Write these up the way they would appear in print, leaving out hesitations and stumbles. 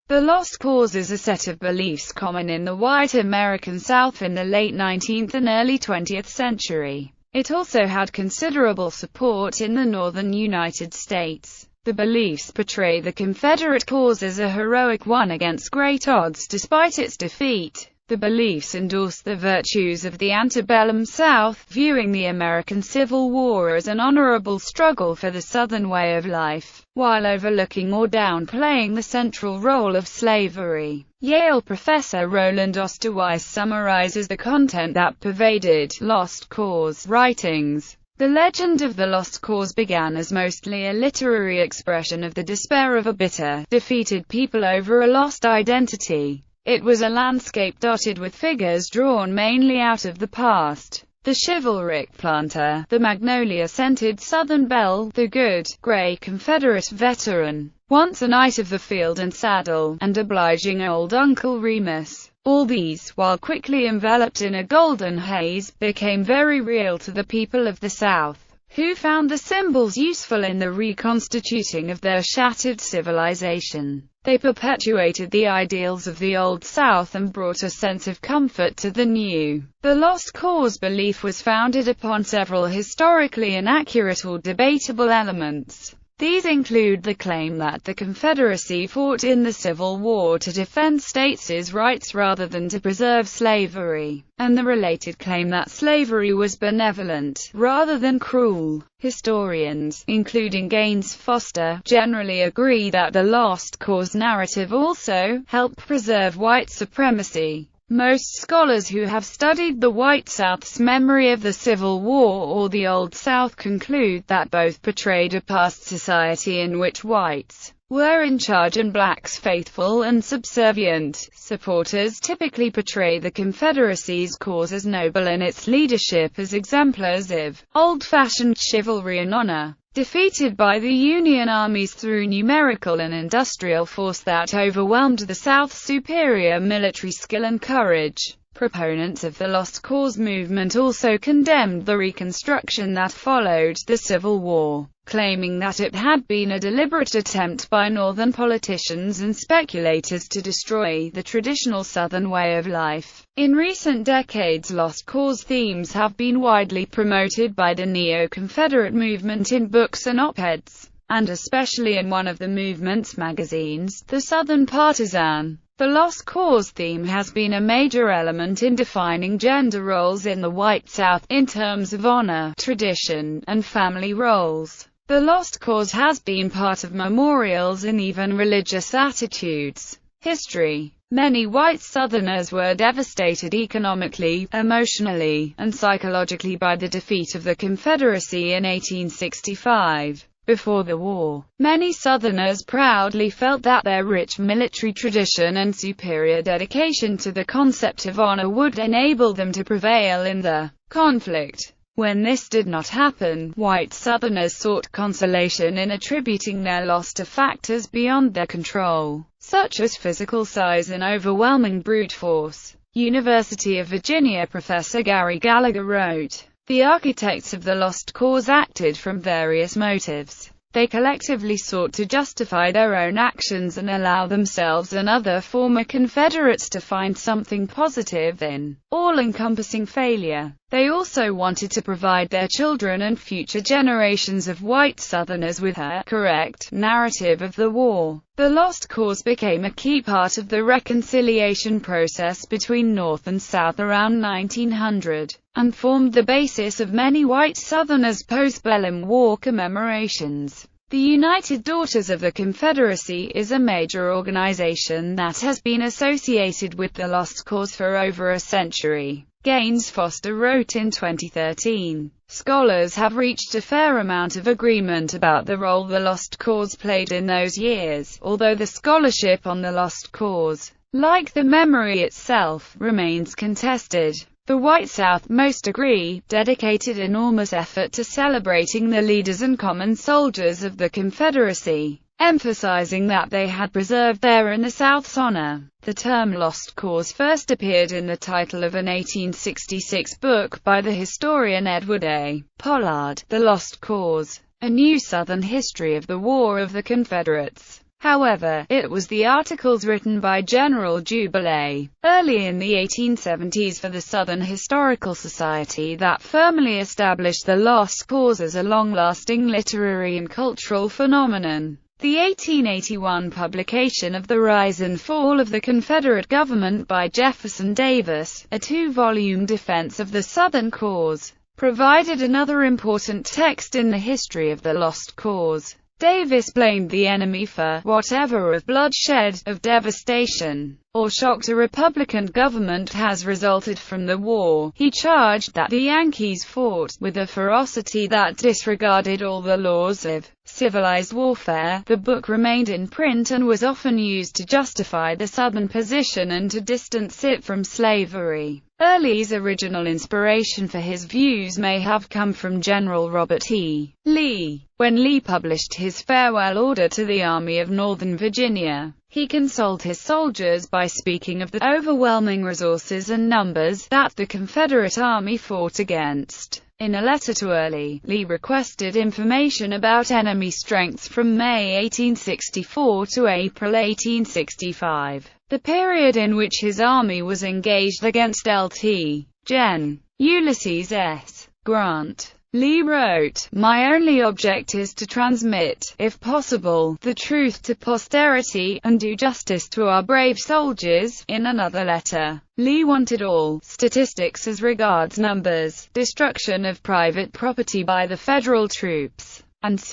The Lost Cause is a set of beliefs common in the white American South in the late 19th and early 20th century. It also had considerable support in the northern United States. The beliefs portray the Confederate cause as a heroic one against great odds despite its defeat. The beliefs endorse the virtues of the antebellum South, viewing the American Civil War as an honorable struggle for the Southern way of life, while overlooking or downplaying the central role of slavery. Yale professor Roland Osterweiss summarizes the content that pervaded Lost Cause writings. The legend of the Lost Cause began as mostly a literary expression of the despair of a bitter, defeated people over a lost identity. It was a landscape dotted with figures drawn mainly out of the past. The chivalric planter, the magnolia-scented Southern belle, the good, gray Confederate veteran, once a knight of the field and saddle, and obliging old Uncle Remus. All these, while quickly enveloped in a golden haze, became very real to the people of the South, who found the symbols useful in the reconstituting of their shattered civilization. They perpetuated the ideals of the Old South and brought a sense of comfort to the new. The Lost Cause belief was founded upon several historically inaccurate or debatable elements. These include the claim that the Confederacy fought in the Civil War to defend states' rights rather than to preserve slavery, and the related claim that slavery was benevolent, rather than cruel. Historians, including Gaines Foster, generally agree that the Lost Cause narrative also helped preserve white supremacy. Most scholars who have studied the White South's memory of the Civil War or the Old South conclude that both portrayed a past society in which whites were in charge and blacks faithful and subservient. Supporters typically portray the Confederacy's cause as noble and its leadership as exemplars of old-fashioned chivalry and honor. Defeated by the Union armies through numerical and industrial force that overwhelmed the South's superior military skill and courage. Proponents of the Lost Cause movement also condemned the Reconstruction that followed the Civil War, claiming that it had been a deliberate attempt by Northern politicians and speculators to destroy the traditional Southern way of life. In recent decades, Lost Cause themes have been widely promoted by the Neo-Confederate movement in books and op-eds, and especially in one of the movement's magazines, The Southern Partisan. The Lost Cause theme has been a major element in defining gender roles in the White South, in terms of honor, tradition, and family roles. The Lost Cause has been part of memorials and even religious attitudes. History. Many white Southerners were devastated economically, emotionally, and psychologically by the defeat of the Confederacy in 1865. Before the war, many Southerners proudly felt that their rich military tradition and superior dedication to the concept of honor would enable them to prevail in the conflict. When this did not happen, white Southerners sought consolation in attributing their loss to factors beyond their control, such as physical size and overwhelming brute force. University of Virginia professor Gary Gallagher wrote, "The architects of the Lost Cause acted from various motives. They collectively sought to justify their own actions and allow themselves and other former Confederates to find something positive in all-encompassing failure. They also wanted to provide their children and future generations of white Southerners with a correct narrative of the war." The Lost Cause became a key part of the reconciliation process between North and South around 1900, and formed the basis of many white Southerners' postbellum war commemorations. The United Daughters of the Confederacy is a major organization that has been associated with the Lost Cause for over a century. Gaines Foster wrote in 2013, "Scholars have reached a fair amount of agreement about the role the Lost Cause played in those years, although the scholarship on the Lost Cause, like the memory itself, remains contested." The White South, most agree, dedicated enormous effort to celebrating the leaders and common soldiers of the Confederacy, emphasizing that they had preserved their and the South's honor. The term Lost Cause first appeared in the title of an 1866 book by the historian Edward A. Pollard, The Lost Cause, A New Southern History of the War of the Confederates. However, it was the articles written by General Jubilee early in the 1870s for the Southern Historical Society that firmly established the Lost Cause as a long-lasting literary and cultural phenomenon. The 1881 publication of The Rise and Fall of the Confederate Government by Jefferson Davis, a 2-volume defense of the Southern cause, provided another important text in the history of the Lost Cause. Davis blamed the enemy for whatever of bloodshed, of devastation, or shock to Republican government has resulted from the war. He charged that the Yankees fought with a ferocity that disregarded all the laws of civilized warfare. The book remained in print and was often used to justify the Southern position and to distance it from slavery. Early's original inspiration for his views may have come from General Robert E. Lee. When Lee published his farewell order to the Army of Northern Virginia, he consoled his soldiers by speaking of the overwhelming resources and numbers that the Confederate Army fought against. In a letter to Early, Lee requested information about enemy strength from May 1864 to April 1865, the period in which his army was engaged against Lt. Gen. Ulysses S. Grant. Lee wrote, "My only object is to transmit, if possible, the truth to posterity, and do justice to our brave soldiers." In another letter, Lee wanted all statistics as regards numbers, destruction of private property by the federal troops, and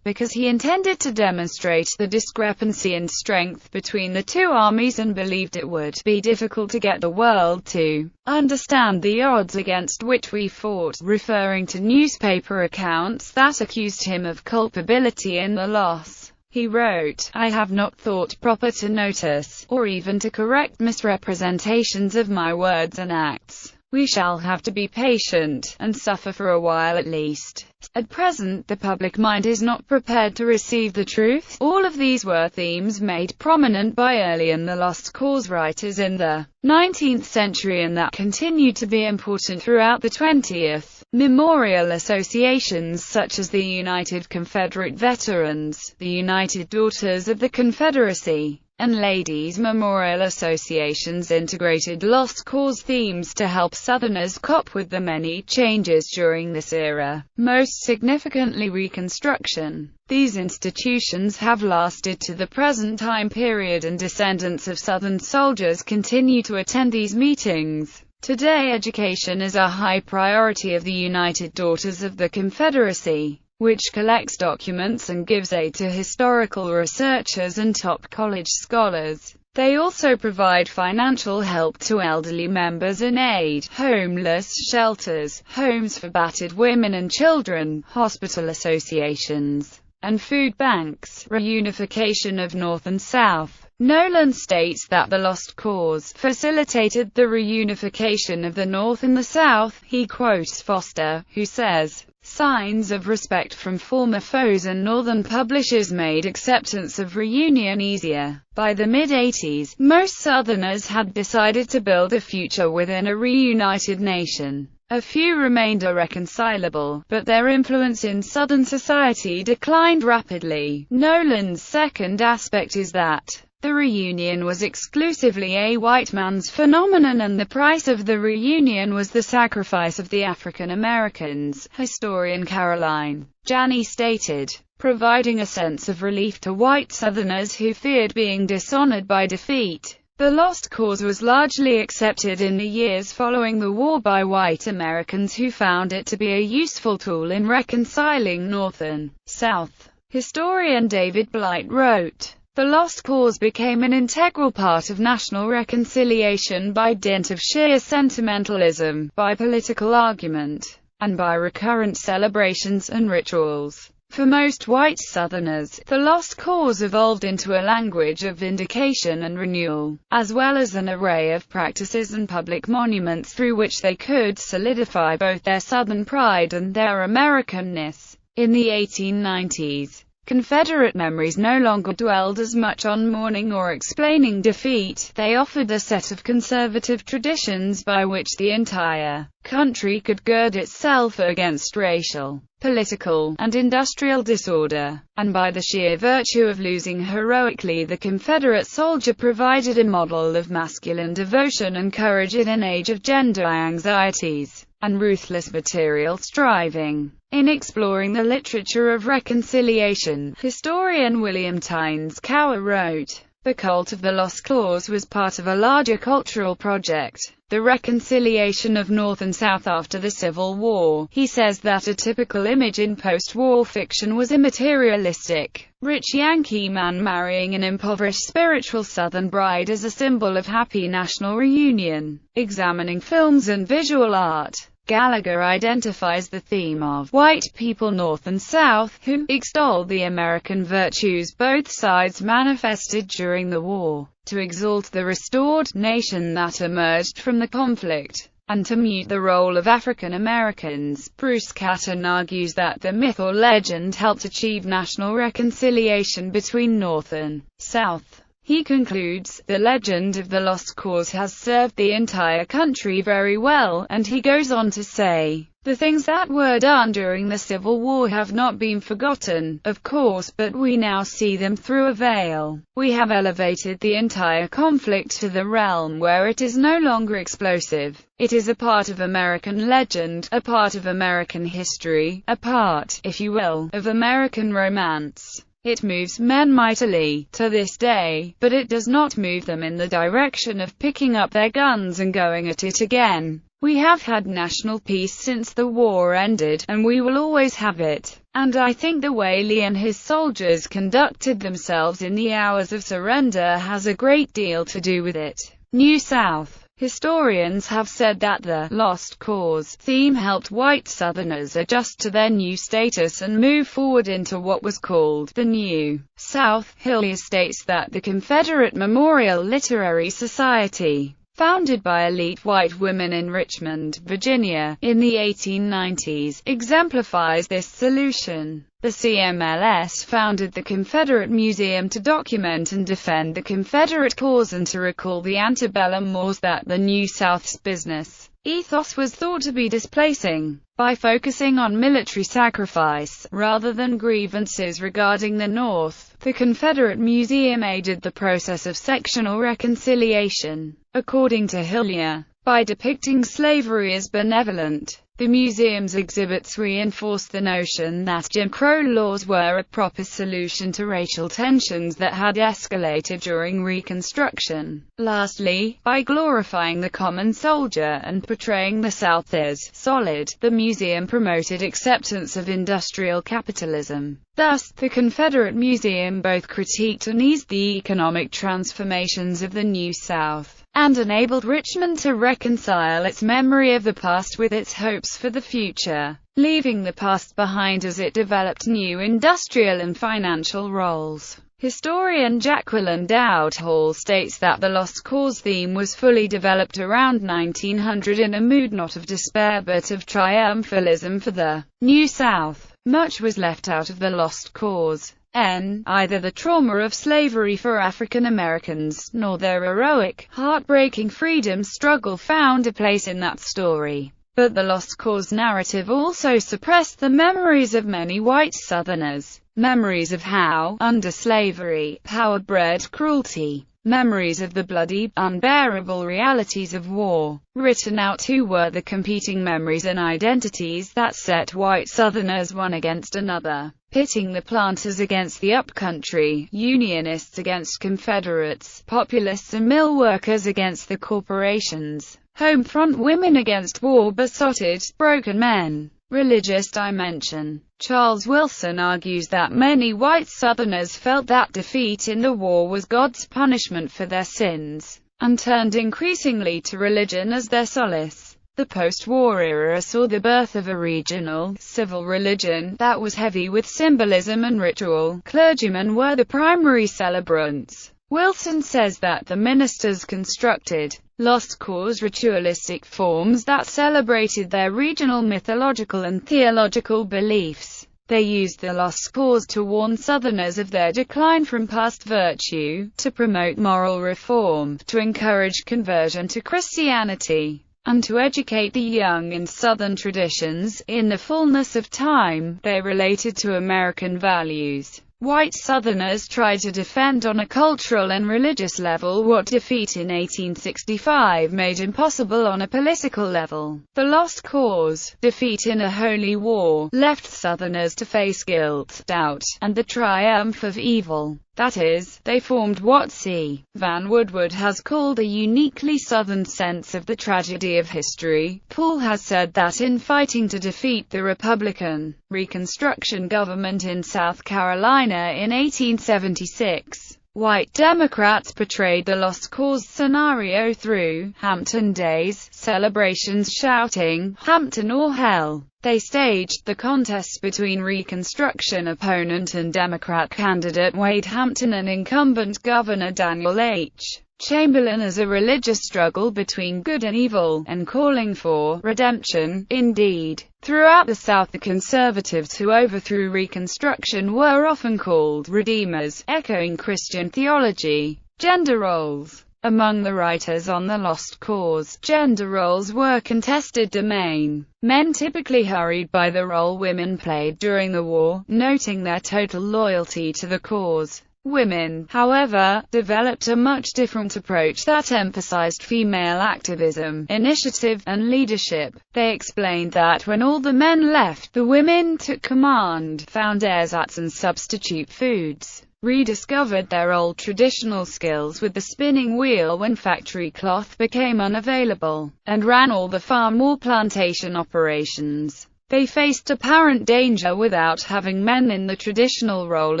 because he intended to demonstrate the discrepancy in strength between the two armies and believed it would be difficult to get the world to understand the odds against which we fought, referring to newspaper accounts that accused him of culpability in the loss. He wrote, "I have not thought proper to notice, or even to correct misrepresentations of my words and acts. We shall have to be patient, and suffer for a while at least. At present, the public mind is not prepared to receive the truth." All of these were themes made prominent by Early and the Lost Cause writers in the 19th century and that continued to be important throughout the 20th. Memorial associations such as the United Confederate Veterans, the United Daughters of the Confederacy, and Ladies' Memorial Associations integrated Lost Cause themes to help Southerners cope with the many changes during this era, most significantly Reconstruction. These institutions have lasted to the present time period, and descendants of Southern soldiers continue to attend these meetings. Today, education is a high priority of the United Daughters of the Confederacy, which collects documents and gives aid to historical researchers and top college scholars. They also provide financial help to elderly members in aid, homeless shelters, homes for battered women and children, hospital associations, and food banks. Reunification of North and South. Nolan states that the Lost Cause facilitated the reunification of the North and the South. He quotes Foster, who says, "Signs of respect from former foes and Northern publishers made acceptance of reunion easier." By the mid-80s, most Southerners had decided to build a future within a reunited nation. A few remained irreconcilable, but their influence in Southern society declined rapidly. Nolan's second aspect is that the reunion was exclusively a white man's phenomenon, and the price of the reunion was the sacrifice of the African Americans. Historian Caroline Janney stated, providing a sense of relief to white Southerners who feared being dishonored by defeat. The Lost Cause was largely accepted in the years following the war by white Americans who found it to be a useful tool in reconciling North and South. Historian David Blight wrote, "The Lost Cause became an integral part of national reconciliation by dint of sheer sentimentalism, by political argument, and by recurrent celebrations and rituals." For most white Southerners, the Lost Cause evolved into a language of vindication and renewal, as well as an array of practices and public monuments through which they could solidify both their Southern pride and their Americanness. In the 1890s, Confederate memories no longer dwelled as much on mourning or explaining defeat. They offered a set of conservative traditions by which the entire country could gird itself against racial, political, and industrial disorder. And by the sheer virtue of losing heroically, the Confederate soldier provided a model of masculine devotion and courage in an age of gender anxieties and ruthless material striving. In exploring the literature of reconciliation, historian William Tynes Cower wrote, "The cult of the lost cause was part of a larger cultural project, the reconciliation of North and South after the Civil War." He says that a typical image in post-war fiction was a materialistic, rich Yankee man marrying an impoverished spiritual Southern bride as a symbol of happy national reunion. Examining films and visual art, Gallagher identifies the theme of white people North and South, who extol the American virtues both sides manifested during the war, to exalt the restored nation that emerged from the conflict, and to mute the role of African Americans. Bruce Catton argues that the myth or legend helped achieve national reconciliation between North and South. He concludes, "The legend of the lost cause has served the entire country very well," and he goes on to say, "The things that were done during the Civil War have not been forgotten, of course, but we now see them through a veil. We have elevated the entire conflict to the realm where it is no longer explosive. It is a part of American legend, a part of American history, a part, if you will, of American romance. It moves men mightily, to this day, but it does not move them in the direction of picking up their guns and going at it again. We have had national peace since the war ended, and we will always have it. And I think the way Lee and his soldiers conducted themselves in the hours of surrender has a great deal to do with it." New South. Historians have said that the "lost cause" theme helped white Southerners adjust to their new status and move forward into what was called the New South. Hillier states that the Confederate Memorial Literary Society, founded by elite white women in Richmond, Virginia, in the 1890s, exemplifies this solution. The CMLS founded the Confederate Museum to document and defend the Confederate cause and to recall the antebellum wars that the New South's business ethos was thought to be displacing. By focusing on military sacrifice, rather than grievances regarding the North, the Confederate Museum aided the process of sectional reconciliation. According to Hillier, by depicting slavery as benevolent, the museum's exhibits reinforced the notion that Jim Crow laws were a proper solution to racial tensions that had escalated during Reconstruction. Lastly, by glorifying the common soldier and portraying the South as solid, the museum promoted acceptance of industrial capitalism. Thus, the Confederate Museum both critiqued and eased the economic transformations of the New South, and enabled Richmond to reconcile its memory of the past with its hopes for the future, leaving the past behind as it developed new industrial and financial roles. Historian Jacqueline Dowd Hall states that the lost cause theme was fully developed around 1900 in a mood not of despair but of triumphalism for the New South. Much was left out of the lost cause. Either the trauma of slavery for African Americans, nor their heroic, heartbreaking freedom struggle found a place in that story. But the lost cause narrative also suppressed the memories of many white Southerners. Memories of how, under slavery, power bred cruelty. Memories of the bloody, unbearable realities of war. Written out too were the competing memories and identities that set white Southerners one against another, pitting the planters against the upcountry, Unionists against Confederates, populists and mill workers against the corporations, home front women against war-besotted, broken men. Religious dimension. Charles Wilson argues that many white Southerners felt that defeat in the war was God's punishment for their sins, and turned increasingly to religion as their solace. The post-war era saw the birth of a regional, civil religion that was heavy with symbolism and ritual. Clergymen were the primary celebrants. Wilson says that the ministers constructed lost cause ritualistic forms that celebrated their regional mythological and theological beliefs. They used the lost cause to warn Southerners of their decline from past virtue, to promote moral reform, to encourage conversion to Christianity, and to educate the young in Southern traditions. In the fullness of time, they related to American values. White Southerners tried to defend on a cultural and religious level what defeat in 1865 made impossible on a political level. The lost cause, defeat in a holy war, left Southerners to face guilt, doubt, and the triumph of evil. That is, they formed what C. Van Woodward has called a uniquely Southern sense of the tragedy of history. Paul has said that in fighting to defeat the Republican Reconstruction government in South Carolina in 1876, white Democrats portrayed the lost cause scenario through Hampton Days celebrations shouting, "Hampton or hell." They staged the contest between Reconstruction opponent and Democrat candidate Wade Hampton and incumbent Governor Daniel H. Chamberlain as a religious struggle between good and evil, and calling for redemption. Indeed, throughout the South, the conservatives who overthrew Reconstruction were often called redeemers, echoing Christian theology. Gender roles. Among the writers on the lost cause, gender roles were contested domain. Men typically hurried by the role women played during the war, noting their total loyalty to the cause. Women, however, developed a much different approach that emphasized female activism, initiative, and leadership. They explained that when all the men left, the women took command, found ersatz and substitute foods, rediscovered their old traditional skills with the spinning wheel when factory cloth became unavailable, and ran all the farm or plantation operations. They faced apparent danger without having men in the traditional role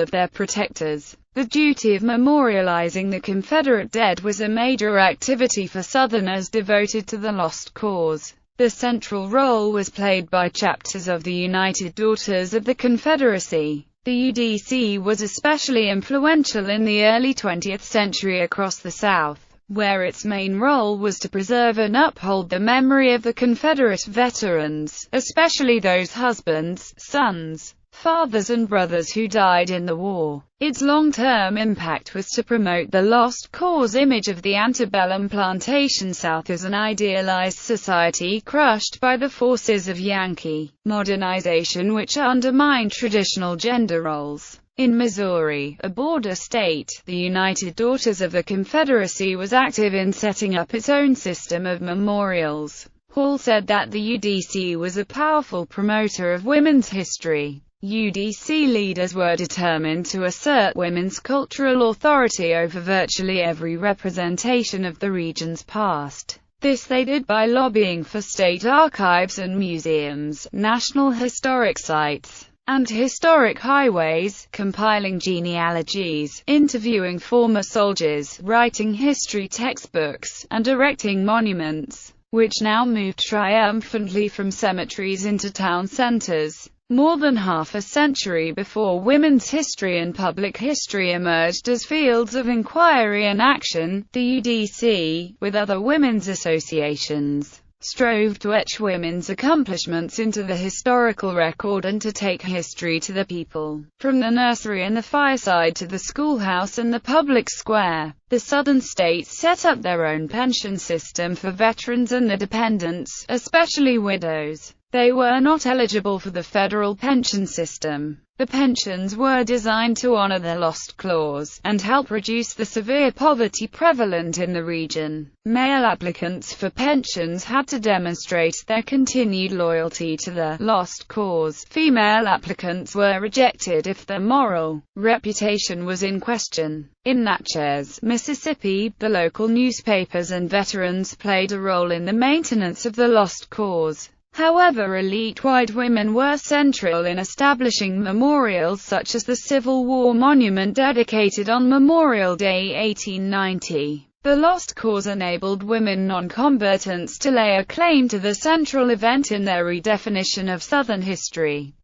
of their protectors. The duty of memorializing the Confederate dead was a major activity for Southerners devoted to the lost cause. The central role was played by chapters of the United Daughters of the Confederacy. The UDC was especially influential in the early 20th century across the South, where its main role was to preserve and uphold the memory of the Confederate veterans, especially those husbands, sons, fathers and brothers who died in the war. Its long-term impact was to promote the lost cause image of the antebellum plantation South as an idealized society crushed by the forces of Yankee modernization, which undermined traditional gender roles. In Missouri, a border state, the United Daughters of the Confederacy was active in setting up its own system of memorials. Hall said that the UDC was a powerful promoter of women's history. UDC leaders were determined to assert women's cultural authority over virtually every representation of the region's past. This they did by lobbying for state archives and museums, national historic sites, and historic highways, compiling genealogies, interviewing former soldiers, writing history textbooks, and erecting monuments, which now moved triumphantly from cemeteries into town centers. More than half a century before women's history and public history emerged as fields of inquiry and action, the UDC, with other women's associations, strove to etch women's accomplishments into the historical record and to take history to the people. From the nursery and the fireside to the schoolhouse and the public square, the Southern states set up their own pension system for veterans and their dependents, especially widows. They were not eligible for the federal pension system. The pensions were designed to honor the lost clause, and help reduce the severe poverty prevalent in the region. Male applicants for pensions had to demonstrate their continued loyalty to the lost cause. Female applicants were rejected if their moral reputation was in question. In Natchez, Mississippi, the local newspapers and veterans played a role in the maintenance of the lost cause. However, elite white women were central in establishing memorials such as the Civil War Monument dedicated on Memorial Day 1890. The lost cause enabled women non-combatants to lay a claim to the central event in their redefinition of Southern history.